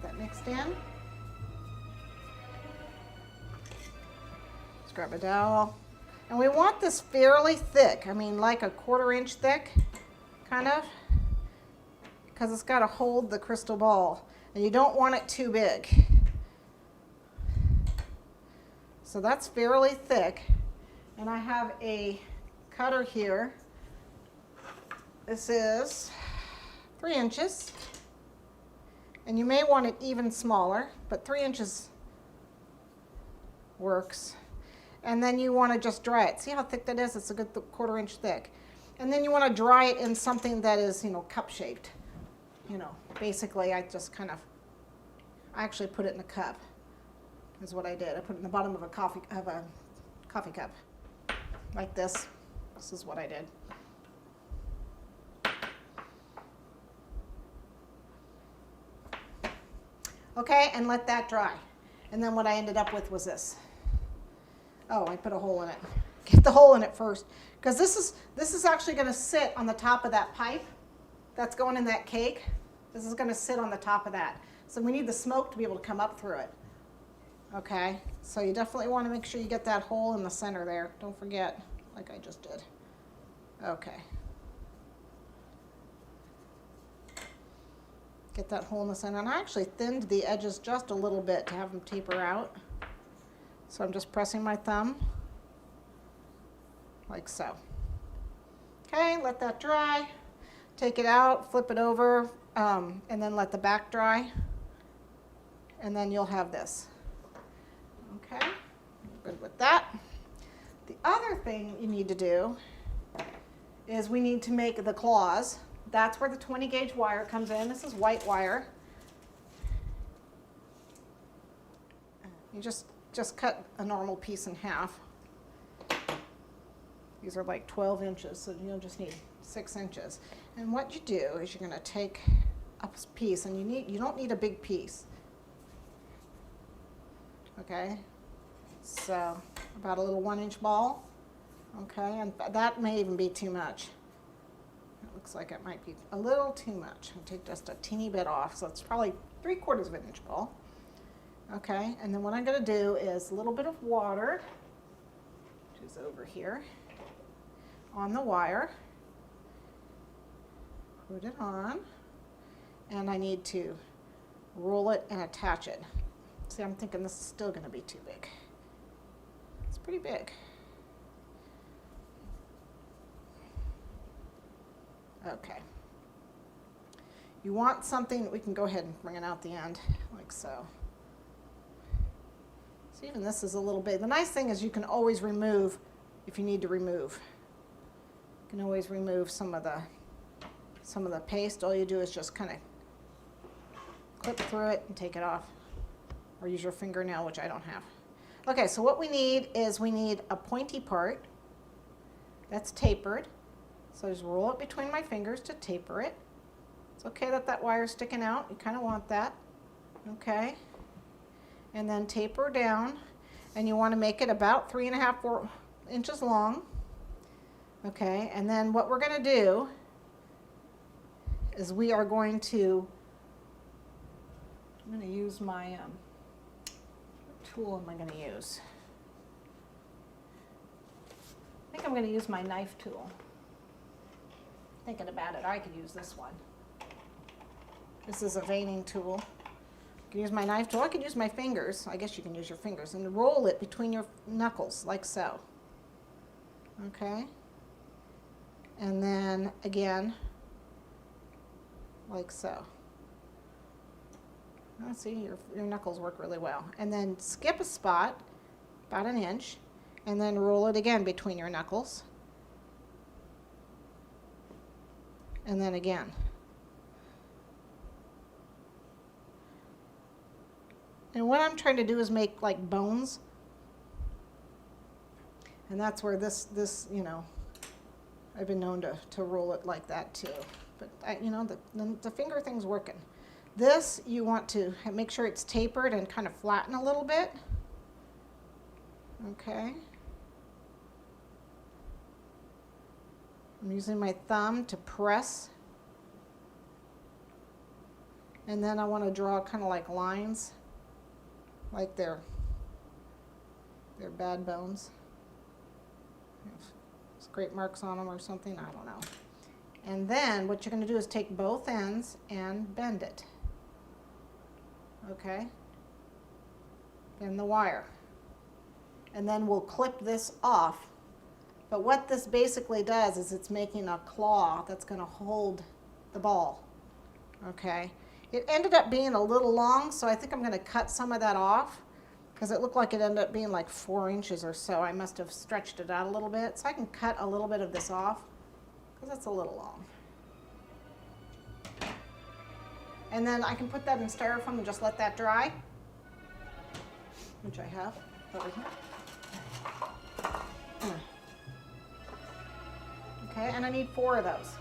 Get that mixed in. Let's grab a dowel. And we want this fairly thick. I mean, like a 1/4 inch thick, kind of, because it's got to hold the crystal ball. And you don't want it too big. So that's fairly thick. And I have a cutter here. This is 3 inches. And you may want it even smaller, but 3 inches works. And then you want to just dry it. See how thick that is? It's a good 1/4 inch thick. And then you want to dry it in something that is, cup shaped. Basically I just I actually put it in a cup, is what I did. I put it in the bottom of a coffee cup, like this. This is what I did. Okay, and let that dry. And then what I ended up with was this. Oh, I put a hole in it. Get the hole in it first, because this is actually going to sit on the top of that pipe that's going in that cake. This is going to sit on the top of that. So we need the smoke to be able to come up through it. Okay, so you definitely want to make sure you get that hole in the center there. Don't forget, like I just did. Okay. Get that hole in the center. And I actually thinned the edges just a little bit to have them taper out. So I'm just pressing my thumb, like so. Okay, let that dry. Take it out, flip it over, and then let the back dry. And then you'll have this. Okay, good with that. The other thing you need to do is we need to make the claws. That's where the 20 gauge wire comes in. This is white wire. You just cut a normal piece in half. These are like 12 inches, so you'll just need 6 inches. And what you do is you're going to take a piece, and you don't need a big piece. Okay, so about a little 1-inch ball. Okay, and that may even be too much. It looks like it might be a little too much. I'll take just a teeny bit off, so it's probably 3/4 of an inch ball. Okay, and then what I'm going to do is a little bit of water, which is over here, on the wire. Put it on, and I need to roll it and attach it. See, I'm thinking this is still going to be too big. It's pretty big. Okay. You want something, we can go ahead and bring it out the end, like so. So even this is a little big. The nice thing is you can always remove if you need to remove. You can always remove some of the paste. All you do is just kind of clip through it and take it off. Or use your fingernail, which I don't have. Okay, so what we need is a pointy part that's tapered. So just roll it between my fingers to taper it. It's okay that that wire is sticking out. You kind of want that. Okay. And then taper down. And you want to make it about 3.5, 4 inches long. Okay, and then what we're going to do is we are going to, I'm going to use my, what tool am I going to use? I think I'm going to use my knife tool. Thinking about it, I could use this one. This is a veining tool. I can use my knife tool. I could use my fingers. I guess you can use your fingers. And roll it between your knuckles, like so. Okay? And then, again, like so. Oh, see, your knuckles work really well. And then skip a spot, about 1 inch, and then roll it again between your knuckles. And then again. And what I'm trying to do is make like bones. And that's where this I've been known to roll it like that too. But the finger thing's working. This, you want to make sure it's tapered and kind of flatten a little bit. Okay. I'm using my thumb to press And then I want to draw kind of like lines, like they're bad bones. Scrape marks on them or something, I don't know. And then what you're going to do is take both ends and bend it. Okay? Bend the wire. And then we'll clip this off. But what this basically does is it's making a claw that's going to hold the ball. Okay? It ended up being a little long, so I think I'm going to cut some of that off because it looked like it ended up being like 4 inches or so. I must have stretched it out a little bit. So I can cut a little bit of this off because that's a little long. And then I can put that in styrofoam and just let that dry, which I have over here. Okay, and I need 4 of those.